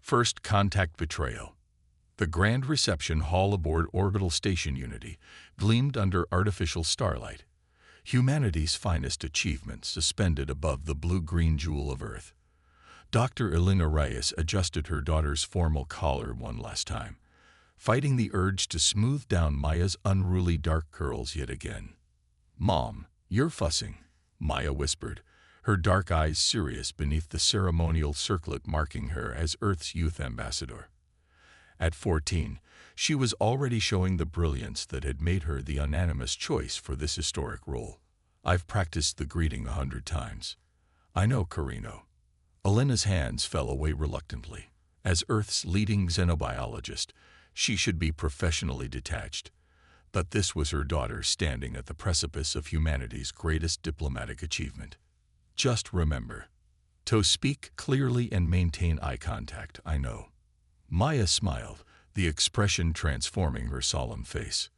First contact betrayal. The grand reception hall aboard orbital station Unity gleamed under artificial starlight, humanity's finest achievement suspended above the blue-green jewel of Earth. Dr. Elena Reyes adjusted her daughter's formal collar one last time, fighting the urge to smooth down Maya's unruly dark curls yet again. "Mom, you're fussing," Maya whispered, her dark eyes serious beneath the ceremonial circlet marking her as Earth's youth ambassador. At 14, she was already showing the brilliance that had made her the unanimous choice for this historic role. "I've practiced the greeting 100 times. "I know, Carino." Elena's hands fell away reluctantly. As Earth's leading xenobiologist, she should be professionally detached. But this was her daughter standing at the precipice of humanity's greatest diplomatic achievement. "Just remember to speak clearly and maintain eye contact, I know." Maya smiled, the expression transforming her solemn face.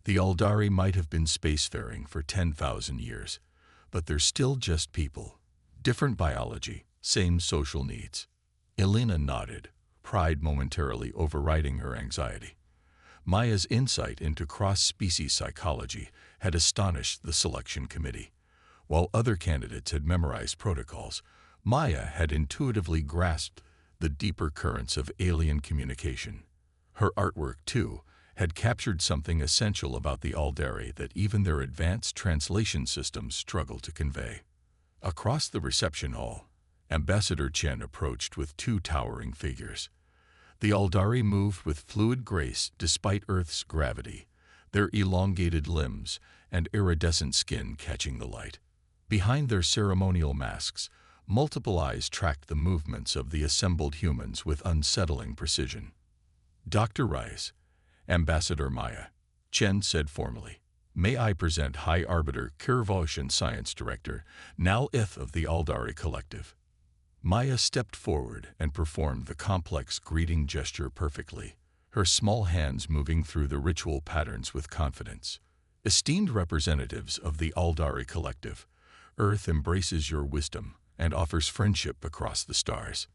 The Aldari might have been spacefaring for 10,000 years, but they're still just people. Different biology, same social needs. Elena nodded, pride momentarily overriding her anxiety. Maya's insight into cross-species psychology had astonished the selection committee. While other candidates had memorized protocols, Maya had intuitively grasped the deeper currents of alien communication. Her artwork, too, had captured something essential about the Aldari that even their advanced translation systems struggled to convey. Across the reception hall, Ambassador Chen approached with two towering figures. The Aldari moved with fluid grace despite Earth's gravity, their elongated limbs and iridescent skin catching the light. Behind their ceremonial masks, multiple eyes tracked the movements of the assembled humans with unsettling precision. "Dr. Rice, Ambassador Maya," Chen said formally, "may I present High Arbiter Kirvosh and Science Director Nal Ith of the Aldari Collective." Maya stepped forward and performed the complex greeting gesture perfectly, her small hands moving through the ritual patterns with confidence. "Esteemed representatives of the Aldari Collective, Earth embraces your wisdom and offers friendship across the stars."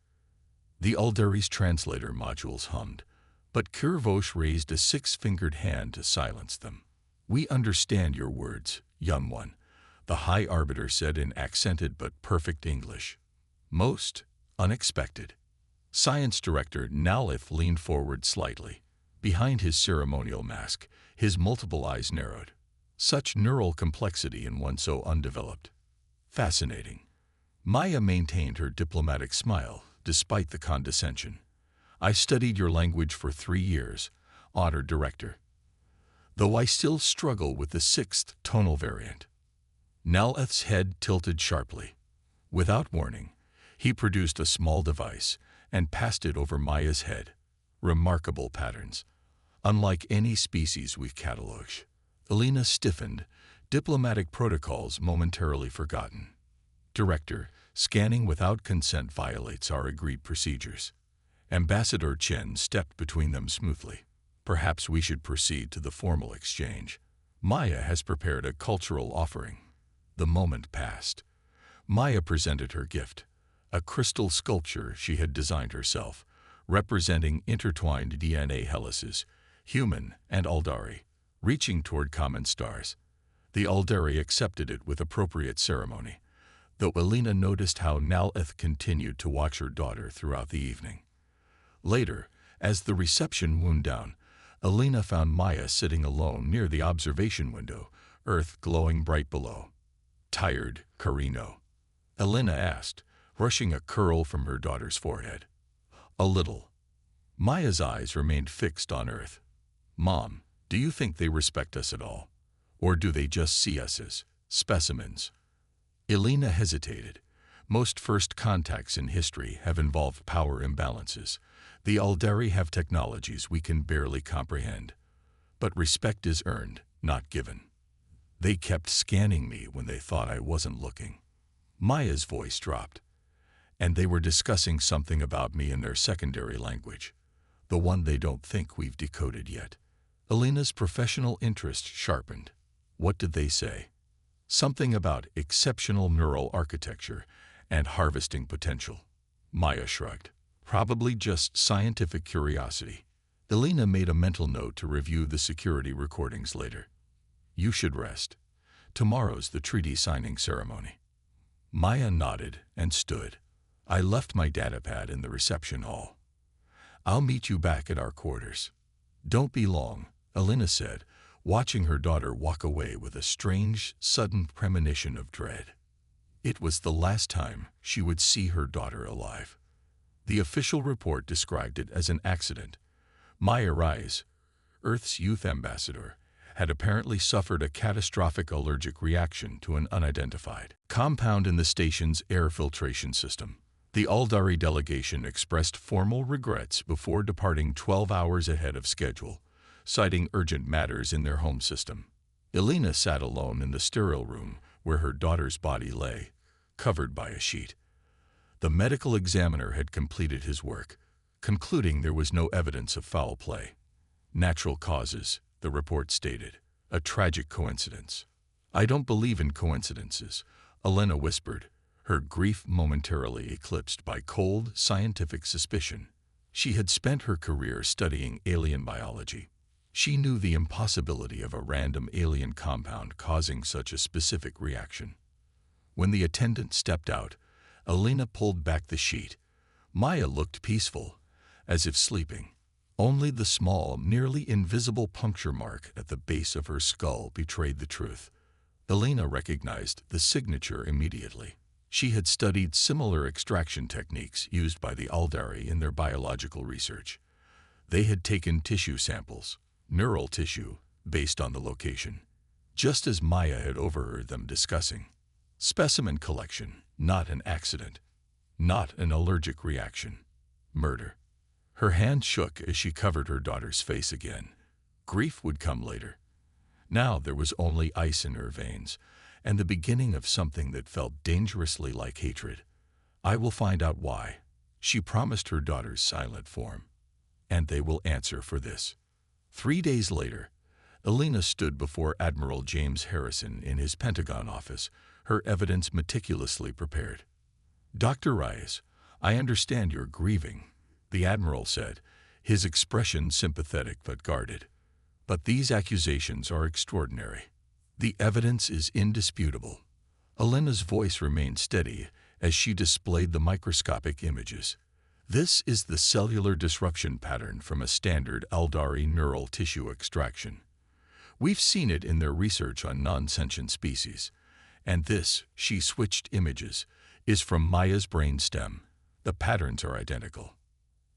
The Aldari's translator modules hummed, but Kirvosh raised a six-fingered hand to silence them. "We understand your words, young one," the High Arbiter said in accented but perfect English. "Most unexpected." Science Director Nalith leaned forward slightly. Behind his ceremonial mask, his multiple eyes narrowed. Such neural complexity in one so undeveloped. Fascinating. Maya maintained her diplomatic smile, despite the condescension. "I studied your language for 3 years, Honored Director, though I still struggle with the 6th tonal variant." Naleth's head tilted sharply. Without warning, he produced a small device and passed it over Maya's head. Remarkable patterns, unlike any species we've cataloged. Elena stiffened, diplomatic protocols momentarily forgotten. "Director, scanning without consent violates our agreed procedures." Ambassador Chen stepped between them smoothly. "Perhaps we should proceed to the formal exchange. Maya has prepared a cultural offering." The moment passed. Maya presented her gift, a crystal sculpture she had designed herself, representing intertwined DNA helices, human and Aldari, reaching toward common stars. The Aldari accepted it with appropriate ceremony, though Elena noticed how Nalith continued to watch her daughter throughout the evening. Later, as the reception wound down, Elena found Maya sitting alone near the observation window, Earth glowing bright below. "Tired, Carino?" Elena asked, brushing a curl from her daughter's forehead. "A little." Maya's eyes remained fixed on Earth. "Mom, do you think they respect us at all? Or do they just see us as specimens?" Elena hesitated. Most first contacts in history have involved power imbalances. The Aldari have technologies we can barely comprehend. But respect is earned, not given. "They kept scanning me when they thought I wasn't looking." Maya's voice dropped. "And they were discussing something about me in their secondary language, the one they don't think we've decoded yet." Elena's professional interest sharpened. "What did they say?" "Something about exceptional neural architecture and harvesting potential." Maya shrugged. Probably just scientific curiosity. Elena made a mental note to review the security recordings later. You should rest. Tomorrow's the treaty signing ceremony. Maya nodded and stood. I left my datapad in the reception hall. I'll meet you back at our quarters. Don't be long, Elena said, watching her daughter walk away with a strange, sudden premonition of dread. It was the last time she would see her daughter alive. The official report described it as an accident. Maya Rise, Earth's youth ambassador, had apparently suffered a catastrophic allergic reaction to an unidentified compound in the station's air filtration system. The Aldari delegation expressed formal regrets before departing 12 hours ahead of schedule, citing urgent matters in their home system. Elena sat alone in the sterile room where her daughter's body lay, covered by a sheet. The medical examiner had completed his work, concluding there was no evidence of foul play. Natural causes, the report stated. A tragic coincidence. I don't believe in coincidences, Elena whispered, her grief momentarily eclipsed by cold, scientific suspicion. She had spent her career studying alien biology. She knew the impossibility of a random alien compound causing such a specific reaction. When the attendant stepped out, Elena pulled back the sheet. Maya looked peaceful, as if sleeping. Only the small, nearly invisible puncture mark at the base of her skull betrayed the truth. Elena recognized the signature immediately. She had studied similar extraction techniques used by the Aldari in their biological research. They had taken tissue samples, neural tissue, based on the location, just as Maya had overheard them discussing. Specimen collection, not an accident, not an allergic reaction. Murder. Her hand shook as she covered her daughter's face again. Grief would come later. Now there was only ice in her veins, and the beginning of something that felt dangerously like hatred. I will find out why, she promised her daughter's silent form. And they will answer for this. 3 days later, Elena stood before Admiral James Harrison in his Pentagon office, her evidence meticulously prepared. Dr. Reyes, I understand you're grieving, the Admiral said, his expression sympathetic but guarded. But these accusations are extraordinary. The evidence is indisputable. Elena's voice remained steady as she displayed the microscopic images. This is the cellular disruption pattern from a standard Aldari neural tissue extraction. We've seen it in their research on non-sentient species. And this, she switched images, is from Maya's brain stem. The patterns are identical.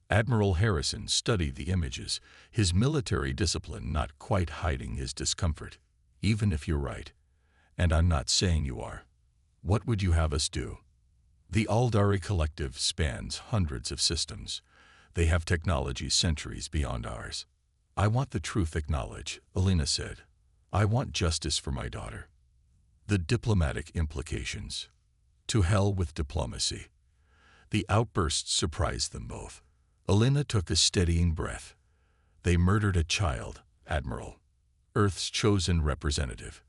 Admiral Harrison studied the images, his military discipline not quite hiding his discomfort. Even if you're right, and I'm not saying you are, what would you have us do? The Aldari Collective spans hundreds of systems. They have technology centuries beyond ours. I want the truth acknowledged, Elena said. I want justice for my daughter. The diplomatic implications. To hell with diplomacy. The outburst surprised them both. Elena took a steadying breath. They murdered a child, Admiral. Earth's chosen representative.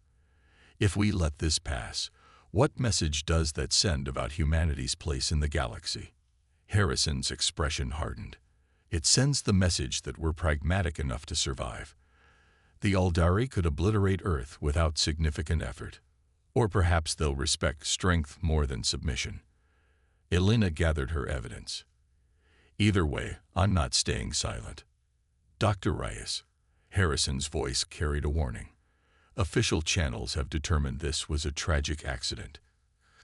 If we let this pass, what message does that send about humanity's place in the galaxy? Harrison's expression hardened. It sends the message that we're pragmatic enough to survive. The Aldari could obliterate Earth without significant effort. Or perhaps they'll respect strength more than submission. Elena gathered her evidence. Either way, I'm not staying silent. Dr. Reyes. Harrison's voice carried a warning. Official channels have determined this was a tragic accident.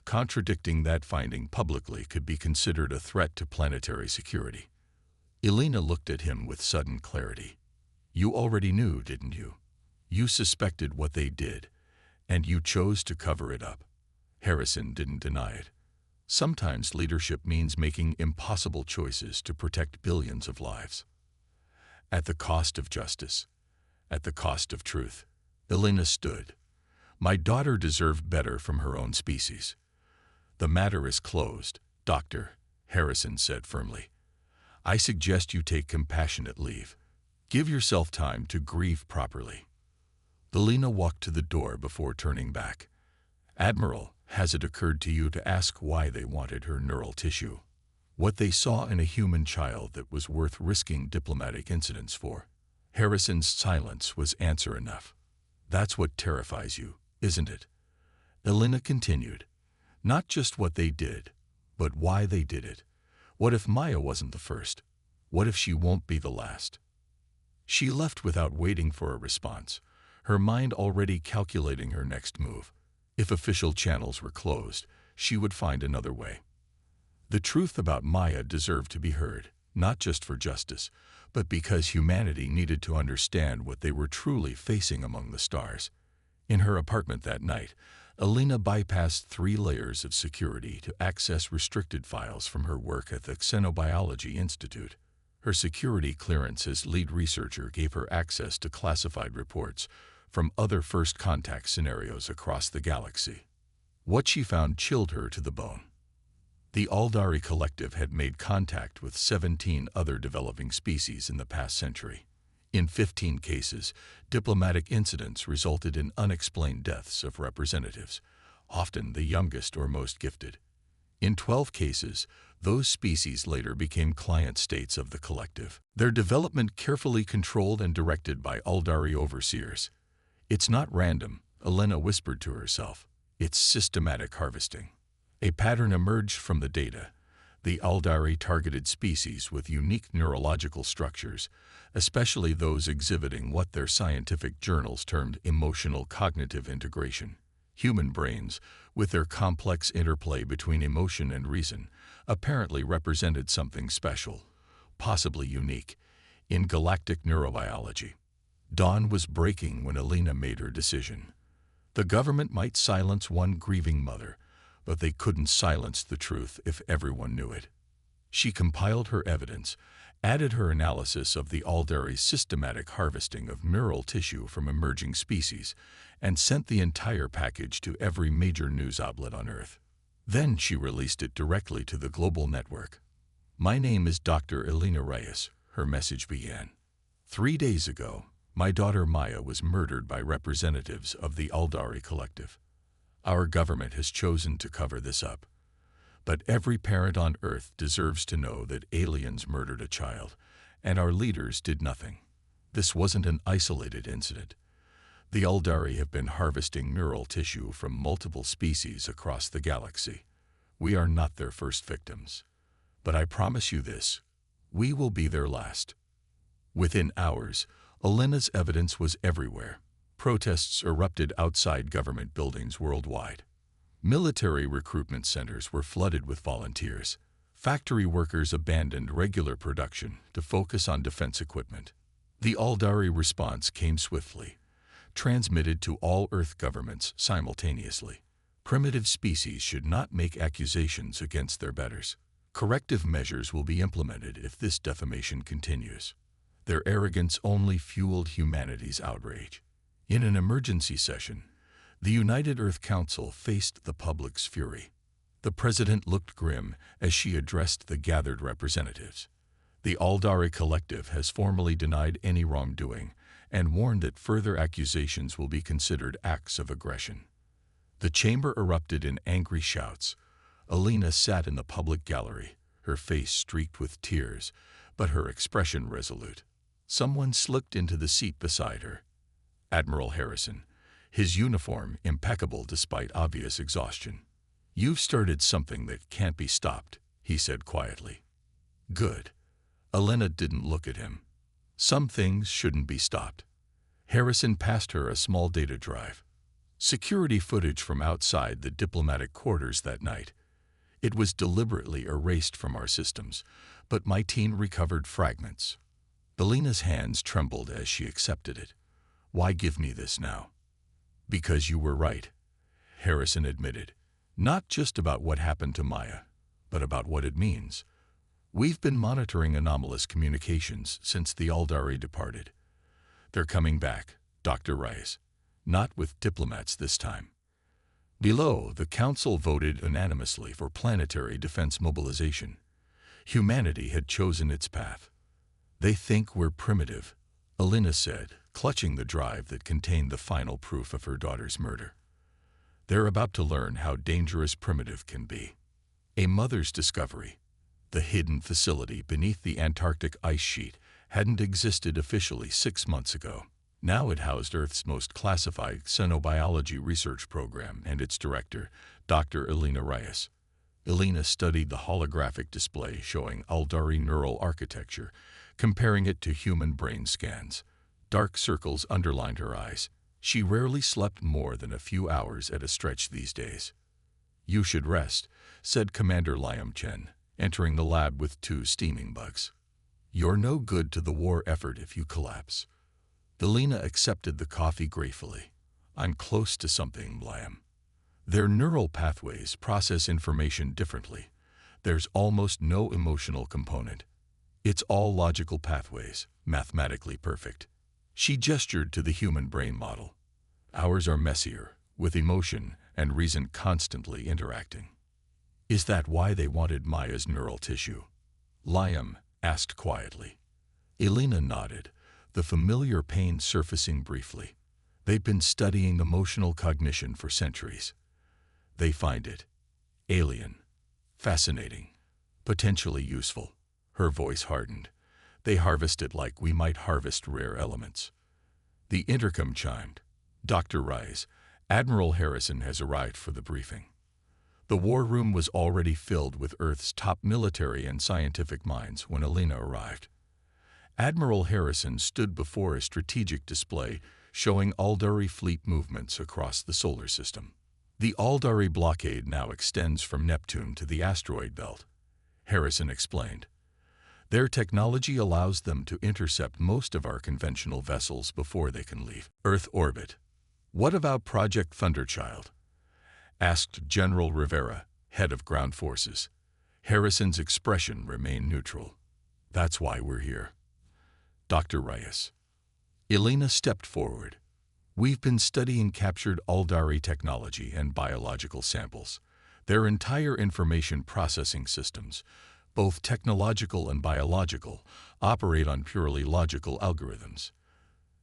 Contradicting that finding publicly could be considered a threat to planetary security. Elena looked at him with sudden clarity. You already knew, didn't you? You suspected what they did, and you chose to cover it up. Harrison didn't deny it. Sometimes leadership means making impossible choices to protect billions of lives. At the cost of justice. At the cost of truth. Elena stood. My daughter deserved better from her own species. The matter is closed, Doctor, Harrison said firmly. I suggest you take compassionate leave. Give yourself time to grieve properly. Elena walked to the door before turning back. Admiral, has it occurred to you to ask why they wanted her neural tissue? What they saw in a human child that was worth risking diplomatic incidents for. Harrison's silence was answer enough. That's what terrifies you, isn't it? Elena continued. Not just what they did, but why they did it. What if Maya wasn't the first? What if she won't be the last? She left without waiting for a response, her mind already calculating her next move. If official channels were closed, she would find another way. The truth about Maya deserved to be heard, not just for justice, but because humanity needed to understand what they were truly facing among the stars. In her apartment that night, Elena bypassed 3 layers of security to access restricted files from her work at the Xenobiology Institute. Her security clearance as lead researcher gave her access to classified reports from other first contact scenarios across the galaxy. What she found chilled her to the bone. The Aldari Collective had made contact with 17 other developing species in the past century. In 15 cases, diplomatic incidents resulted in unexplained deaths of representatives, often the youngest or most gifted. In 12 cases, those species later became client states of the collective, their development carefully controlled and directed by Aldari overseers. It's not random, Elena whispered to herself. It's systematic harvesting. A pattern emerged from the data. The Aldari targeted species with unique neurological structures, especially those exhibiting what their scientific journals termed emotional cognitive integration. Human brains, with their complex interplay between emotion and reason, apparently represented something special, possibly unique, in galactic neurobiology. Dawn was breaking when Elena made her decision. The government might silence one grieving mother, but they couldn't silence the truth if everyone knew it. She compiled her evidence, added her analysis of the Aldari's systematic harvesting of neural tissue from emerging species, and sent the entire package to every major news outlet on Earth. Then she released it directly to the global network. My name is Dr. Elena Reyes, her message began. 3 days ago, my daughter Maya was murdered by representatives of the Aldari Collective. Our government has chosen to cover this up. But every parent on Earth deserves to know that aliens murdered a child, and our leaders did nothing. This wasn't an isolated incident. The Aldari have been harvesting neural tissue from multiple species across the galaxy. We are not their first victims. But I promise you this, we will be their last. Within hours, Elena's evidence was everywhere. Protests erupted outside government buildings worldwide. Military recruitment centers were flooded with volunteers. Factory workers abandoned regular production to focus on defense equipment. The Aldari response came swiftly, transmitted to all Earth governments simultaneously. Primitive species should not make accusations against their betters. Corrective measures will be implemented if this defamation continues. Their arrogance only fueled humanity's outrage. In an emergency session, the United Earth Council faced the public's fury. The president looked grim as she addressed the gathered representatives. The Aldari Collective has formally denied any wrongdoing and warned that further accusations will be considered acts of aggression. The chamber erupted in angry shouts. Elena sat in the public gallery, her face streaked with tears, but her expression resolute. Someone slipped into the seat beside her. Admiral Harrison, his uniform impeccable despite obvious exhaustion. You've started something that can't be stopped, he said quietly. Good. Elena didn't look at him. Some things shouldn't be stopped. Harrison passed her a small data drive. Security footage from outside the diplomatic quarters that night. It was deliberately erased from our systems, but my team recovered fragments. Elena's hands trembled as she accepted it. Why give me this now? Because you were right, Harrison admitted. Not just about what happened to Maya, but about what it means. We've been monitoring anomalous communications since the Aldari departed. They're coming back, Dr. Rice. Not with diplomats this time. Below, the Council voted unanimously for planetary defense mobilization. Humanity had chosen its path. They think we're primitive, Elena said, clutching the drive that contained the final proof of her daughter's murder. They're about to learn how dangerous primitive can be. A mother's discovery. The hidden facility beneath the Antarctic ice sheet hadn't existed officially 6 months ago. Now it housed Earth's most classified xenobiology research program and its director, Dr. Elena Reyes. Elena studied the holographic display showing Aldari neural architecture, comparing it to human brain scans. Dark circles underlined her eyes. She rarely slept more than a few hours at a stretch these days. "You should rest," said Commander Liam Chen, entering the lab with 2 steaming bugs. "You're no good to the war effort if you collapse." Elena accepted the coffee gratefully. "I'm close to something, Liam. Their neural pathways process information differently. There's almost no emotional component. It's all logical pathways, mathematically perfect." She gestured to the human brain model. "Ours are messier, with emotion and reason constantly interacting." "Is that why they wanted Maya's neural tissue?" Liam asked quietly. Elena nodded, the familiar pain surfacing briefly. They'd been studying emotional cognition for centuries. They find it alien, fascinating, potentially useful. Her voice hardened. They harvest it like we might harvest rare elements. The intercom chimed. "Dr. Rice, Admiral Harrison has arrived for the briefing." The war room was already filled with Earth's top military and scientific minds when Elena arrived. Admiral Harrison stood before a strategic display showing Aldari fleet movements across the solar system. "The Aldari blockade now extends from Neptune to the asteroid belt," Harrison explained. "Their technology allows them to intercept most of our conventional vessels before they can leave Earth orbit." "What about Project Thunderchild?" asked General Rivera, head of ground forces. Harrison's expression remained neutral. "That's why we're here." "Dr. Reyes." Elena stepped forward. "We've been studying captured Aldari technology and biological samples. Their entire information processing systems, both technological and biological, operate on purely logical algorithms.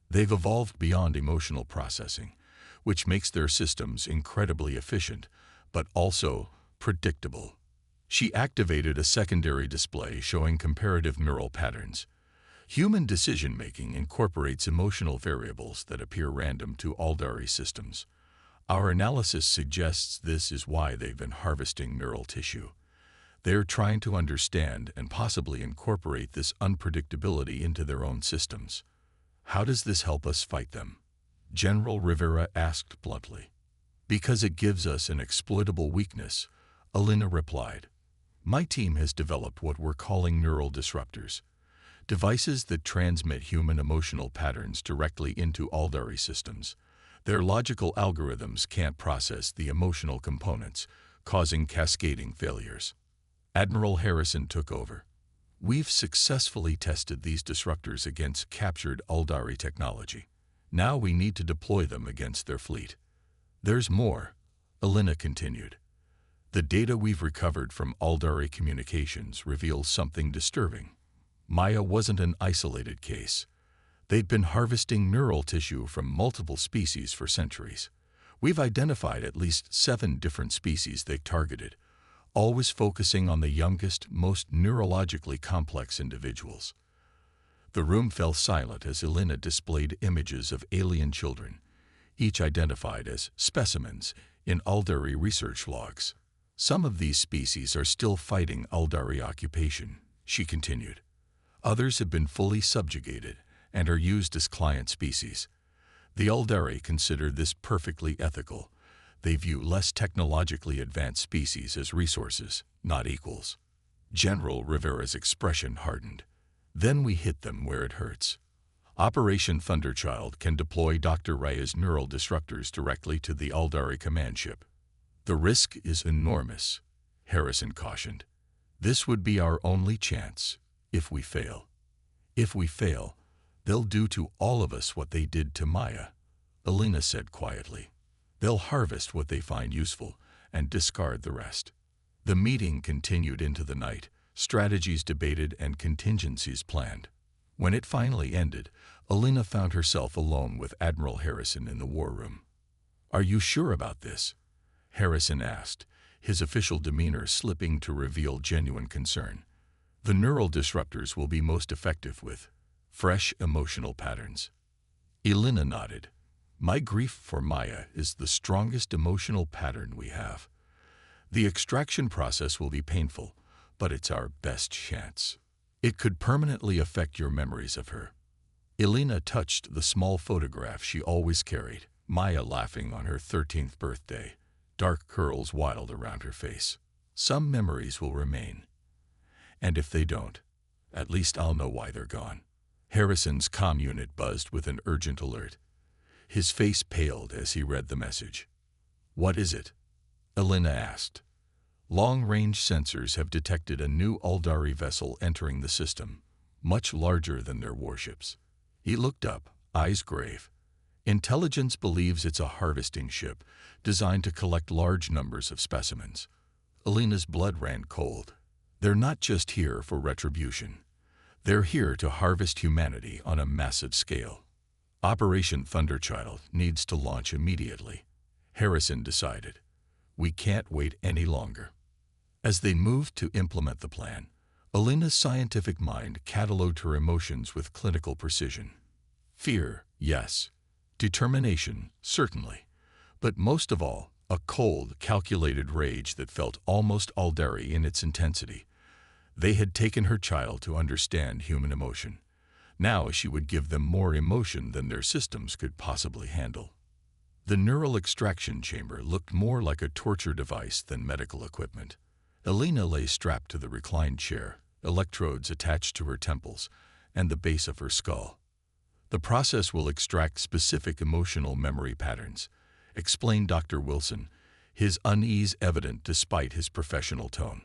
They've evolved beyond emotional processing, which makes their systems incredibly efficient, but also predictable." She activated a secondary display showing comparative neural patterns. "Human decision-making incorporates emotional variables that appear random to Aldari systems. Our analysis suggests this is why they've been harvesting neural tissue. They're trying to understand and possibly incorporate this unpredictability into their own systems." "How does this help us fight them?" General Rivera asked bluntly. "Because it gives us an exploitable weakness," Elena replied. "My team has developed what we're calling neural disruptors, devices that transmit human emotional patterns directly into Aldari systems. Their logical algorithms can't process the emotional components, causing cascading failures." Admiral Harrison took over. "We've successfully tested these disruptors against captured Aldari technology. Now we need to deploy them against their fleet." "There's more," Elena continued. "The data we've recovered from Aldari communications reveals something disturbing. Maya wasn't an isolated case. They'd been harvesting neural tissue from multiple species for centuries. We've identified at least 7 different species they targeted, always focusing on the youngest, most neurologically complex individuals." The room fell silent as Elena displayed images of alien children, each identified as specimens in Aldari research logs. "Some of these species are still fighting Aldari occupation," she continued. "Others have been fully subjugated and are used as client species. The Aldari consider this perfectly ethical. They view less technologically advanced species as resources, not equals." General Rivera's expression hardened. "Then we hit them where it hurts. Operation Thunderchild can deploy Dr. Reyes' neural disruptors directly to the Aldari command ship." "The risk is enormous," Harrison cautioned. "This would be our only chance, if we fail." "If we fail, they'll do to all of us what they did to Maya," Elena said quietly. "They'll harvest what they find useful and discard the rest." The meeting continued into the night, strategies debated and contingencies planned. When it finally ended, Elena found herself alone with Admiral Harrison in the war room. "Are you sure about this?" Harrison asked, his official demeanor slipping to reveal genuine concern. The neural disruptors will be most effective with fresh emotional patterns. Elena nodded. My grief for Maya is the strongest emotional pattern we have. The extraction process will be painful, but it's our best chance. It could permanently affect your memories of her. Elena touched the small photograph she always carried, Maya laughing on her 13th birthday, dark curls wild around her face. Some memories will remain. And if they don't, at least I'll know why they're gone. Harrison's comm unit buzzed with an urgent alert. His face paled as he read the message. What is it? Elena asked. Long-range sensors have detected a new Aldari vessel entering the system, much larger than their warships. He looked up, eyes grave. Intelligence believes it's a harvesting ship designed to collect large numbers of specimens. Elena's blood ran cold. They're not just here for retribution. They're here to harvest humanity on a massive scale. Operation Thunderchild needs to launch immediately, Harrison decided. We can't wait any longer. As they moved to implement the plan, Elena's scientific mind cataloged her emotions with clinical precision. Fear, yes. Determination, certainly. But most of all, a cold, calculated rage that felt almost Aldari in its intensity. They had taken her child to understand human emotion. Now she would give them more emotion than their systems could possibly handle. The neural extraction chamber looked more like a torture device than medical equipment. Elena lay strapped to the reclined chair, electrodes attached to her temples and the base of her skull. The process will extract specific emotional memory patterns, explained Dr. Wilson, his unease evident despite his professional tone.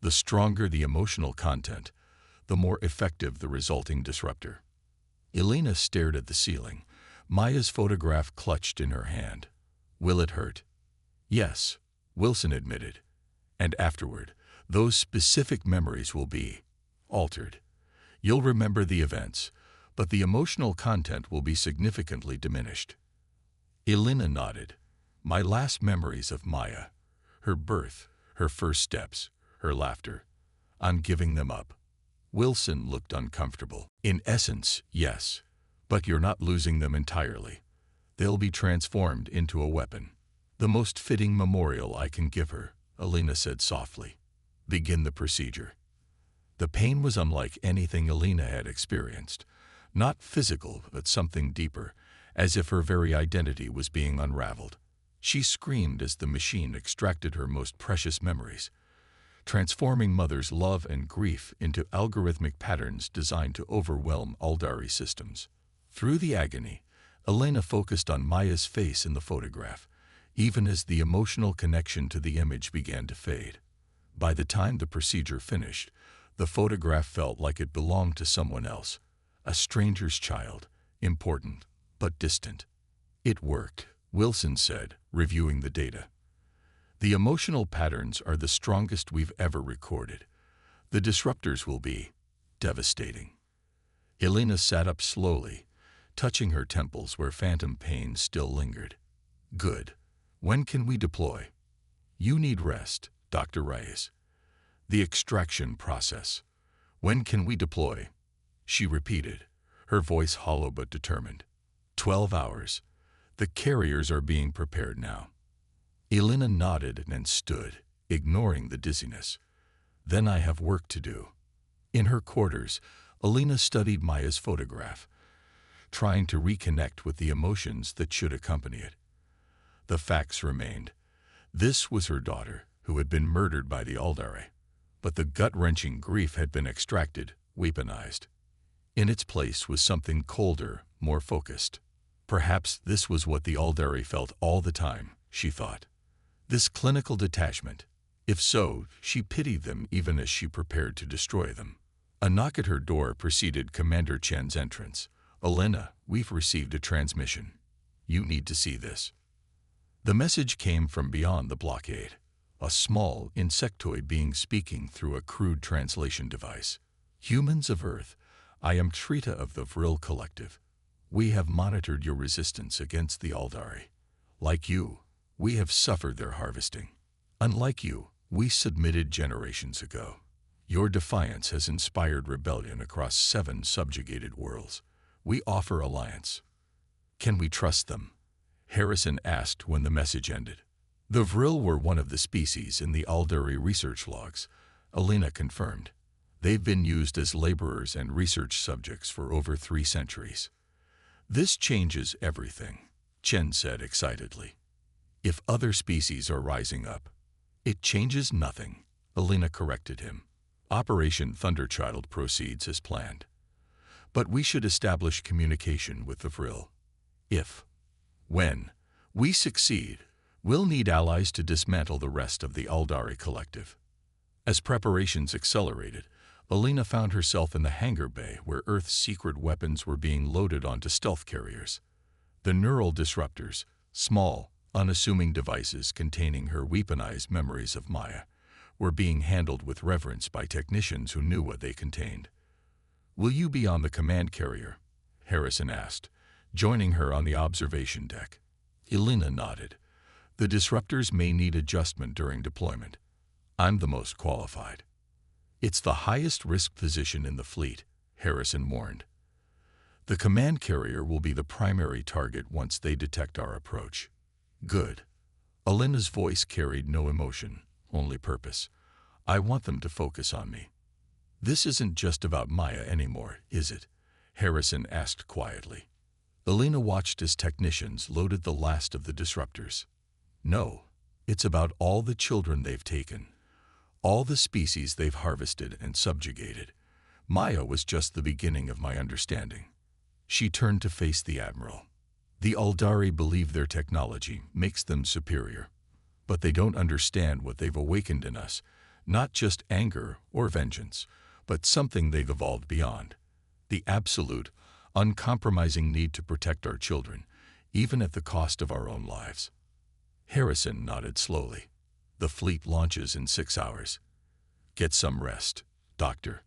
The stronger the emotional content, the more effective the resulting disruptor. Elena stared at the ceiling, Maya's photograph clutched in her hand. Will it hurt? Yes, Wilson admitted. And afterward, those specific memories will be altered. You'll remember the events, but the emotional content will be significantly diminished. Elena nodded. My last memories of Maya, her birth, her first steps, her laughter, I'm giving them up. Wilson looked uncomfortable. In essence, yes, but you're not losing them entirely. They'll be transformed into a weapon. The most fitting memorial I can give her, Elena said softly. Begin the procedure. The pain was unlike anything Elena had experienced. Not physical, but something deeper, as if her very identity was being unraveled. She screamed as the machine extracted her most precious memories, transforming Mother's love and grief into algorithmic patterns designed to overwhelm Aldari systems. Through the agony, Elena focused on Maya's face in the photograph, even as the emotional connection to the image began to fade. By the time the procedure finished, the photograph felt like it belonged to someone else, a stranger's child, important but distant. It worked, Wilson said, reviewing the data. The emotional patterns are the strongest we've ever recorded. The disruptors will be devastating. Elena sat up slowly, touching her temples where phantom pain still lingered. Good. When can we deploy? You need rest, Dr. Reyes. The extraction process. When can we deploy? She repeated, her voice hollow but determined. 12 hours. The carriers are being prepared now. Elena nodded and stood, ignoring the dizziness. Then I have work to do. In her quarters, Elena studied Maya's photograph, trying to reconnect with the emotions that should accompany it. The facts remained. This was her daughter, who had been murdered by the Aldari. But the gut-wrenching grief had been extracted, weaponized. In its place was something colder, more focused. Perhaps this was what the Aldari felt all the time, she thought. This clinical detachment. If so, she pitied them even as she prepared to destroy them. A knock at her door preceded Commander Chen's entrance. Elena, we've received a transmission. You need to see this. The message came from beyond the blockade. A small, insectoid being speaking through a crude translation device. Humans of Earth, I am Trita of the Vril Collective. We have monitored your resistance against the Aldari. Like you, we have suffered their harvesting. Unlike you, we submitted generations ago. Your defiance has inspired rebellion across 7 subjugated worlds. We offer alliance. Can we trust them? Harrison asked when the message ended. The Vril were one of the species in the Aldari research logs, Alina confirmed. They've been used as laborers and research subjects for over 3 centuries. This changes everything, Chen said excitedly. If other species are rising up, it changes nothing, Alina corrected him. Operation Thunderchild proceeds as planned. But we should establish communication with the Vril. When we succeed, we'll need allies to dismantle the rest of the Aldari collective. As preparations accelerated, Alina found herself in the hangar bay where Earth's secret weapons were being loaded onto stealth carriers. The neural disruptors, small, unassuming devices containing her weaponized memories of Maya, were being handled with reverence by technicians who knew what they contained. "Will you be on the command carrier?" Harrison asked, joining her on the observation deck. Alina nodded. "The disruptors may need adjustment during deployment. I'm the most qualified." "It's the highest risk position in the fleet," Harrison warned. "The command carrier will be the primary target once they detect our approach." "Good." Alina's voice carried no emotion, only purpose. "I want them to focus on me." "This isn't just about Maya anymore, is it?" Harrison asked quietly. Alina watched as technicians loaded the last of the disruptors. "No, it's about all the children they've taken, all the species they've harvested and subjugated. Maya was just the beginning of my understanding." She turned to face the Admiral. "The Aldari believe their technology makes them superior, but they don't understand what they've awakened in us, not just anger or vengeance, but something they've evolved beyond. The absolute, uncompromising need to protect our children, even at the cost of our own lives." Harrison nodded slowly. "The fleet launches in 6 hours. Get some rest, Doctor."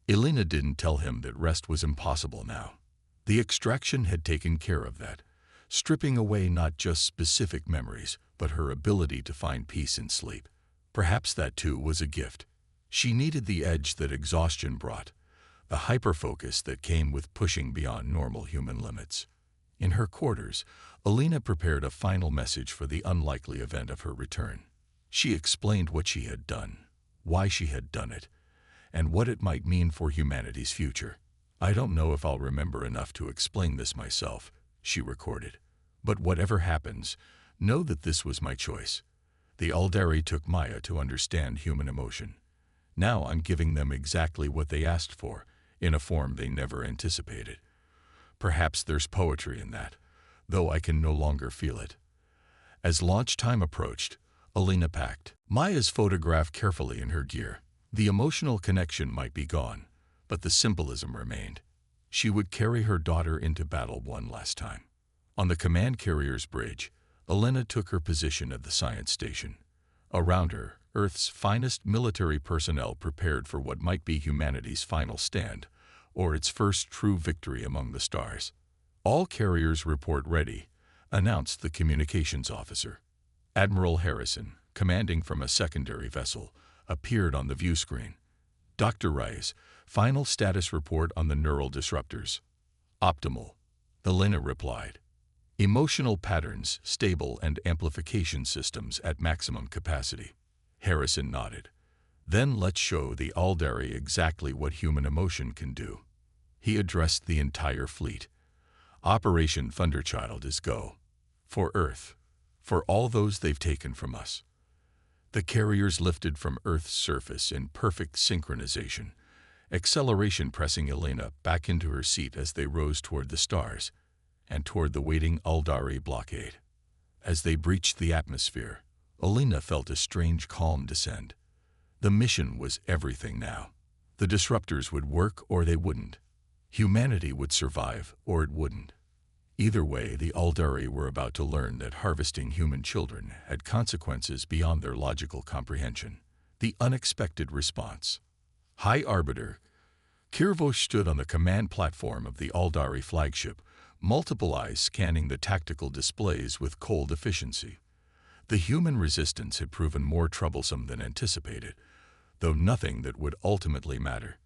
Alina didn't tell him that rest was impossible now. The extraction had taken care of that, stripping away not just specific memories, but her ability to find peace in sleep. Perhaps that too was a gift. She needed the edge that exhaustion brought, the hyperfocus that came with pushing beyond normal human limits. In her quarters, Alina prepared a final message for the unlikely event of her return. She explained what she had done, why she had done it, and what it might mean for humanity's future. "I don't know if I'll remember enough to explain this myself," she recorded. "But whatever happens, know that this was my choice. The Aldari took Maya to understand human emotion. Now I'm giving them exactly what they asked for, in a form they never anticipated. Perhaps there's poetry in that, though I can no longer feel it." As launch time approached, Alina packed Maya's photograph carefully in her gear. The emotional connection might be gone, but the symbolism remained. She would carry her daughter into battle one last time. On the command carrier's bridge, Alina took her position at the science station. Around her, Earth's finest military personnel prepared for what might be humanity's final stand, or its first true victory among the stars. "All carriers report ready," announced the communications officer. Admiral Harrison, commanding from a secondary vessel, appeared on the view screen. "Dr. Rice, final status report on the neural disruptors." "Optimal," Alina replied. "Emotional patterns stable and amplification systems at maximum capacity." Harrison nodded. "Then let's show the Aldari exactly what human emotion can do." He addressed the entire fleet. "Operation Thunderchild is go. For Earth. For all those they've taken from us." The carriers lifted from Earth's surface in perfect synchronization, acceleration pressing Alina back into her seat as they rose toward the stars and toward the waiting Aldari blockade. As they breached the atmosphere, Alina felt a strange calm descend. The mission was everything now. The disruptors would work or they wouldn't. Humanity would survive or it wouldn't. Either way, the Aldari were about to learn that harvesting human children had consequences beyond their logical comprehension. The unexpected response. High Arbiter Kirvosh stood on the command platform of the Aldari flagship, multiple eyes scanning the tactical displays with cold efficiency. The human resistance had proven more troublesome than anticipated, though nothing that would ultimately matter.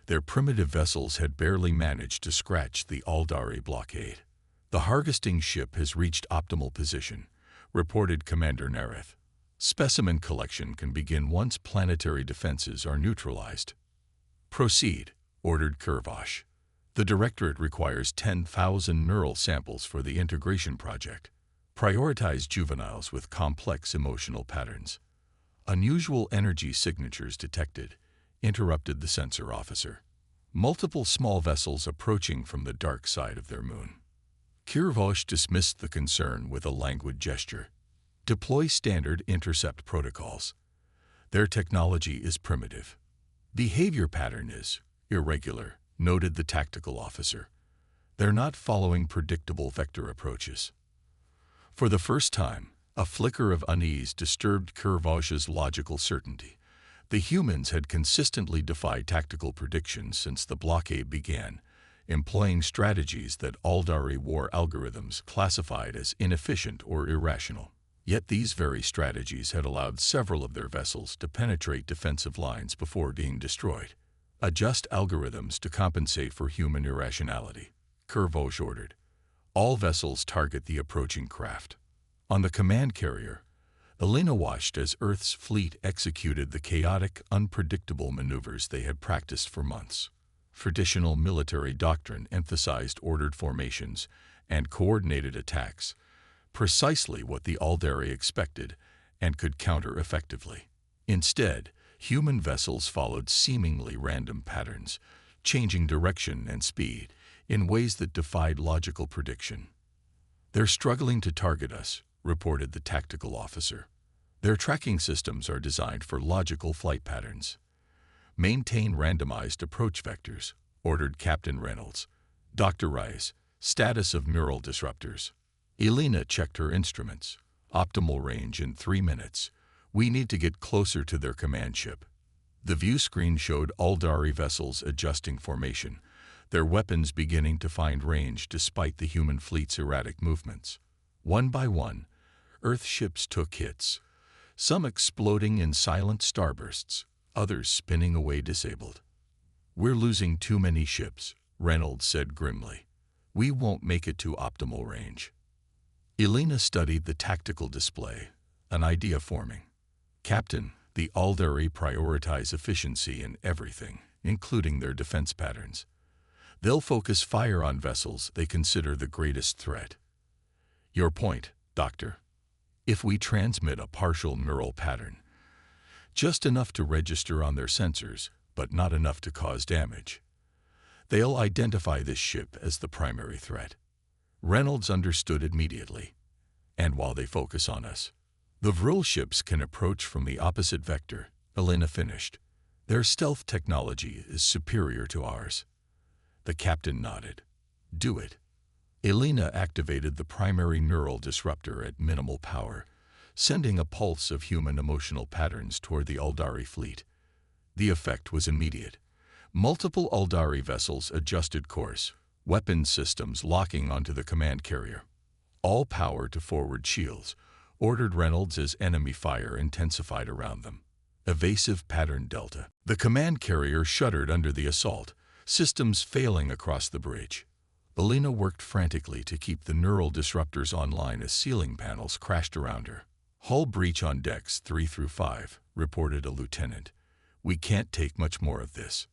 Their primitive vessels had barely managed to scratch the Aldari blockade. "The harvesting ship has reached optimal position," reported Commander Nereth. "Specimen collection can begin once planetary defenses are neutralized." "Proceed," ordered Kervosh. "The Directorate requires 10,000 neural samples for the integration project. Prioritize juveniles with complex emotional patterns." "Unusual energy signatures detected," interrupted the sensor officer. "Multiple small vessels approaching from the dark side of their moon." Kervosh dismissed the concern with a languid gesture. "Deploy standard intercept protocols. Their technology is primitive. Behavior pattern is irregular," noted the tactical officer. "They're not following predictable vector approaches." For the first time, a flicker of unease disturbed Kervosh's logical certainty. The humans had consistently defied tactical predictions since the blockade began, employing strategies that Aldari war algorithms classified as inefficient or irrational. Yet these very strategies had allowed several of their vessels to penetrate defensive lines before being destroyed. "Adjust algorithms to compensate for human irrationality," Kervosh ordered. "All vessels target the approaching craft." On the command carrier, Elena watched as Earth's fleet executed the chaotic, unpredictable maneuvers they had practiced for months. Traditional military doctrine emphasized ordered formations and coordinated attacks, precisely what the Aldari expected and could counter effectively. Instead, human vessels followed seemingly random patterns, changing direction and speed in ways that defied logical prediction. "They're struggling to target us," reported the tactical officer. "Their tracking systems are designed for logical flight patterns." "Maintain randomized approach vectors," ordered Captain Reynolds. "Dr. Rice, status of neural disruptors." Elena checked her instruments. "Optimal range in 3 minutes. We need to get closer to their command ship." The view screen showed Aldari vessels adjusting formation, their weapons beginning to find range despite the human fleet's erratic movements. One by one, Earth ships took hits, some exploding in silent starbursts, others spinning away disabled. "We're losing too many ships," Reynolds said grimly. "We won't make it to optimal range." Elena studied the tactical display, an idea forming. "Captain, the Aldari prioritize efficiency in everything, including their defense patterns. They'll focus fire on vessels they consider the greatest threat." "Your point, Doctor. If we transmit a partial neural pattern, just enough to register on their sensors, but not enough to cause damage, they'll identify this ship as the primary threat." Reynolds understood immediately. "And while they focus on us, the Vril ships can approach from the opposite vector," Elena finished. "Their stealth technology is superior to ours." The captain nodded. "Do it." Elena activated the primary neural disruptor at minimal power, sending a pulse of human emotional patterns toward the Aldari fleet. The effect was immediate. Multiple Aldari vessels adjusted course, weapons systems locking onto the command carrier. "All power to forward shields," ordered Reynolds as enemy fire intensified around them. Evasive pattern delta. The command carrier shuddered under the assault, systems failing across the bridge. Elena worked frantically to keep the neural disruptors online as ceiling panels crashed around her. "Hull breach on decks 3 through 5, reported a lieutenant. "We can't take much more of this."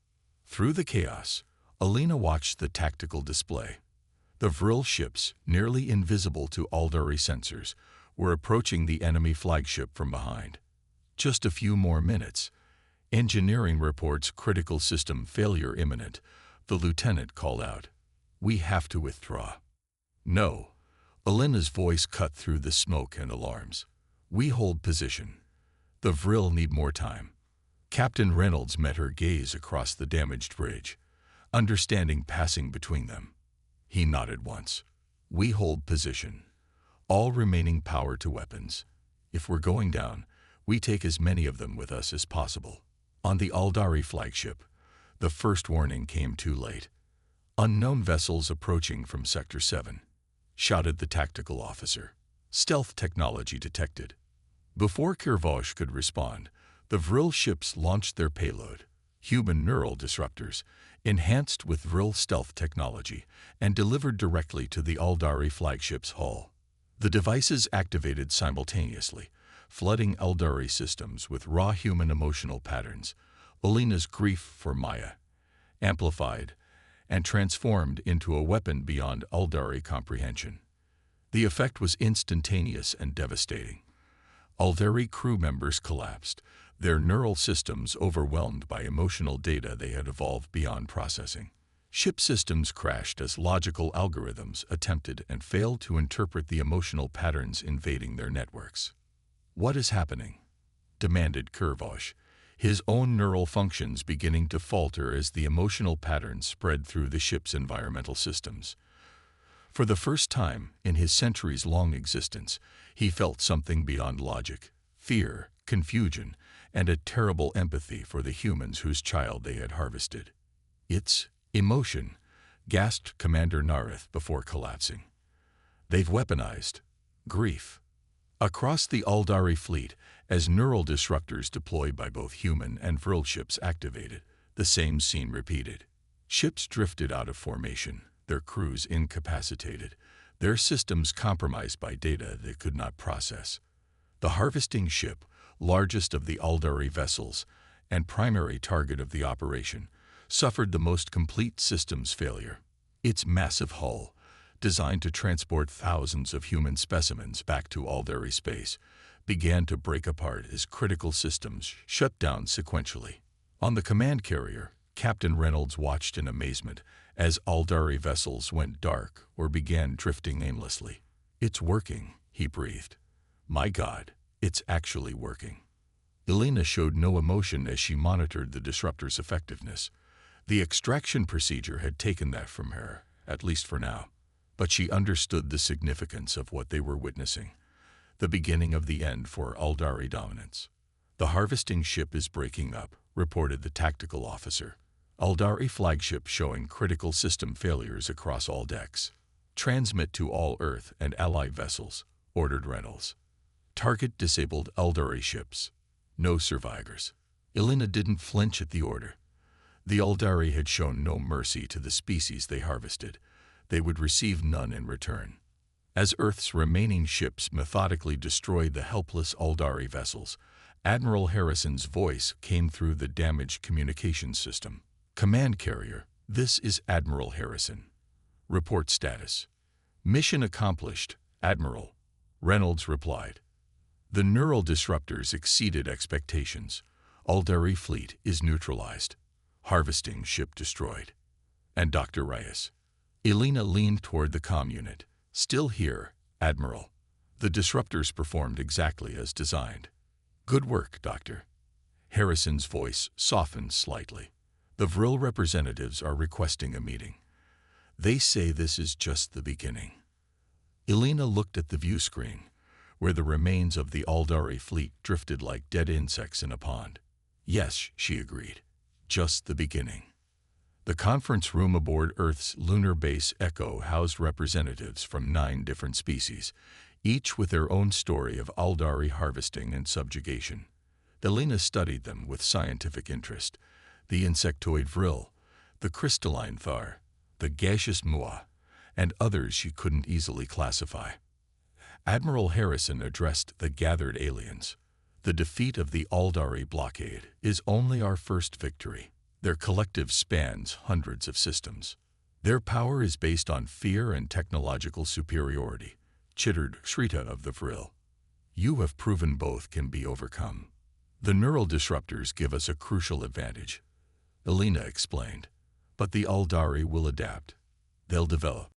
Through the chaos, Elena watched the tactical display. The Vril ships, nearly invisible to Aldari sensors, were approaching the enemy flagship from behind. "Just a few more minutes. Engineering reports critical system failure imminent," the lieutenant called out. "We have to withdraw." "No." Elena's voice cut through the smoke and alarms. "We hold position. The Vril need more time." Captain Reynolds met her gaze across the damaged bridge, understanding passing between them. He nodded once. "We hold position. All remaining power to weapons. If we're going down, we take as many of them with us as possible." On the Aldari flagship, the first warning came too late. "Unknown vessels approaching from Sector 7, shouted the tactical officer. "Stealth technology detected." Before Kervosh could respond, The Vril ships launched their payload, human neural disruptors, enhanced with Vril stealth technology, and delivered directly to the Eldari flagship's hull. The devices activated simultaneously, flooding Eldari systems with raw human emotional patterns. Alina's grief for Maya, amplified and transformed into a weapon beyond Eldari comprehension. The effect was instantaneous and devastating. Eldari crew members collapsed, their neural systems overwhelmed by emotional data they had evolved beyond processing. Ship systems crashed as logical algorithms attempted and failed to interpret the emotional patterns invading their networks. "What is happening?" demanded Kurvosh, his own neural functions beginning to falter as the emotional patterns spread through the ship's environmental systems. For the first time in his centuries-long existence, he felt something beyond logic: fear, confusion, and a terrible empathy for the humans whose child they had harvested. "It's emotion," gasped Commander Nareth before collapsing. "They've weaponized grief." Across the Eldari fleet, as neural disruptors deployed by both human and Vril ships activated, the same scene repeated. Ships drifted out of formation, their crews incapacitated, their systems compromised by data they could not process. The harvesting ship, largest of the Eldari vessels and primary target of the operation, suffered the most complete systems failure. Its massive hull, designed to transport thousands of human specimens back to Eldari space, began to break apart as critical systems shut down sequentially. On the command carrier, Captain Reynolds watched in amazement as Eldari vessels went dark or began drifting aimlessly. "It's working," he breathed. "My God, it's actually working." Elena showed no emotion as she monitored the disruptor's effectiveness. The extraction procedure had taken that from her, at least for now. But she understood the significance of what they were witnessing, the beginning of the end for Eldari dominance. "The harvesting ship is breaking up," reported the tactical officer. "Eldari flagship showing critical system failures across all decks. Transmit to all Earth and allied vessels," ordered Reynolds. "Target disabled Eldari ships. No survivors." Elena didn't flinch at the order. The Eldari had shown no mercy to the species they harvested. They would receive none in return. As Earth's remaining ships methodically destroyed the helpless Eldari vessels, Admiral Harrison's voice came through the damaged communications system. "Command carrier, this is Admiral Harrison. Report status." "Mission accomplished, Admiral," Reynolds replied. "The neural disruptors exceeded expectations. Eldari fleet is neutralized. Harvesting ship destroyed." "And Dr. Reyes?" Elena leaned toward the comm unit. "Still here, Admiral. The disruptors performed exactly as designed." "Good work, Doctor." Harrison's voice softened slightly. "The Vril representatives are requesting a meeting. They say this is just the beginning." Elena looked at the view screen, where the remains of the Eldari fleet drifted like dead insects in a pond. "Yes," she agreed. "Just the beginning." The conference room aboard Earth's lunar base Echo housed representatives from 9 different species, each with their own story of Eldari harvesting and subjugation. Elena studied them with scientific interest: the insectoid Vril, the crystalline Thar, the gaseous Mua, and others she couldn't easily classify. Admiral Harrison addressed the gathered aliens. "The defeat of the Eldari blockade is only our first victory. Their collective spans hundreds of systems. Their power is based on fear and technological superiority," chittered Shrita of the Vril. "You have proven both can be overcome. The neural disruptors give us a crucial advantage," Elena explained. "But the Eldari will adapt. They'll develop.